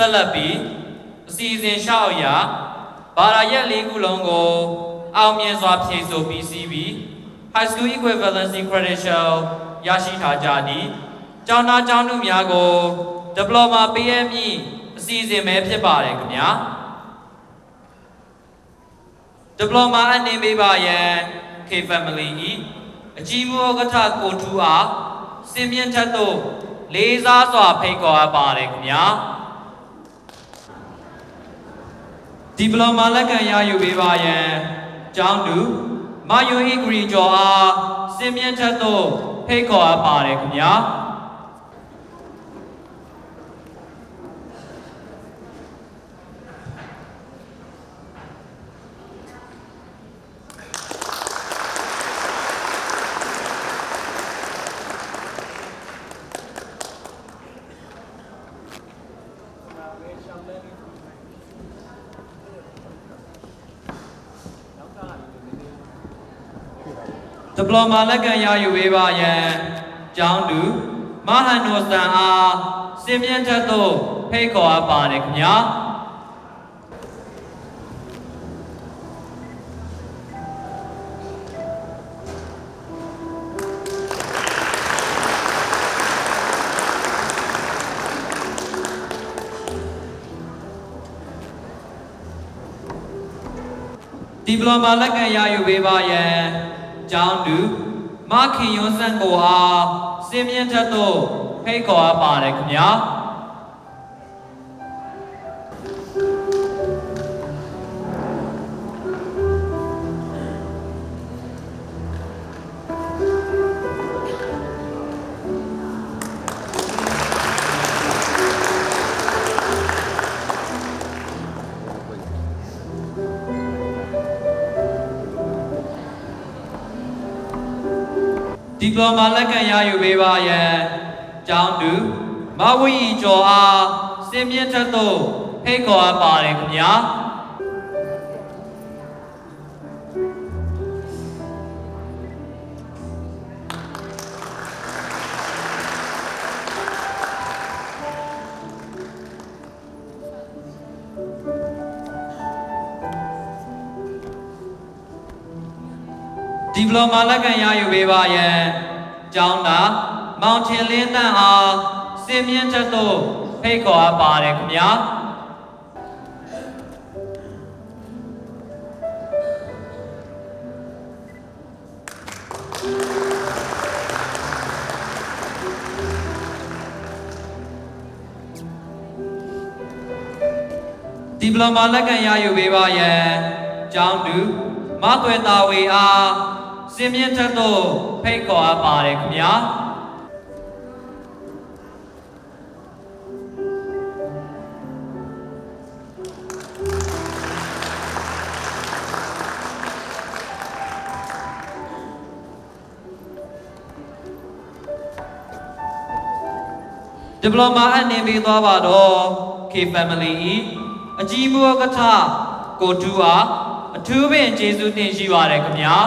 ဆက်လက်ပြီးအစီအစဉ်ရှောက်ရာဘာသာရပ်၄ခုလုံးကိုအောင်မြင်စွာဖြည့်ဆို့ပြီးစီးပြီး High School Equivalency Credential ရရှိထားကြသည်ကျောင်းသားကျောင်းသူများကို Diploma ပေးရမည့်အစီအစဉ်ပဲဖြစ်ပါတယ်ခင်ဗျာ Diploma အနေပေးပါရန် K Family ၏အကြီးမှုဥက္ကဋ္ဌကိုထူးအားစင်မြင့်ထက်သို့လေးစားစွာဖိတ်ခေါ်အပ်ပါတယ်ခင်ဗျာ Diploma လက်ခံရယူပေးပါရန်ကျောင်းသူမယွန်ဂရီကျော်အားစင်မြင့်ထက်သို့ဖိတ်ခေါ်အပ်ပါတယ်ခင်ဗျာDiploma လက်ခံရယူပေးပါရန်ကျောင်းသူမဟန်နိုဆန်အားစင်မြင့်ထက်သို့ဖိတ်ခေါ်အပ်ပါတယ်ခင်ဗျာDiploma လက်ခံရယူပေးပါရန်ကျောင်းသူမခင်ရွန်းစံကိုအားစင်မြင့်ထက်သို့ဖိတ်ခေါ်အပ်ပါတယ်ခင်ဗျာDiploma လက်ခံရယူပေးပါရန်ကျောင်းသူမဝီကျော်အားစင်မြင့်ထက်သို့ဖိတ်ခေါ်အပ်ပါတယ်ခင်ဗျာDiploma လက်ခံရယူပေးပါရန်ကျောင်းသားမောင်ချင်လင်းတန်းအားစင်မြင့်ထက်သို့ဖိတ်ခေါ်အပ်ပါတယ်ခင်ဗျာDiploma လက်ခံရယူပေးပါရန်ကျောင်းသူမသွေတာဝေအားစင်မြင့်ထက်သို့ဖိတ်ခေါ်အပ်ပါတယ်ခင်ဗျာDiploma အနေပေးသွားပါတော့ K Family ၏အကြီးမှုဥက္ကဋ္ဌကိုထူးအားအထူးပင်ကျေးဇူးတင်ရှိပါတယ်ခင်ဗျာ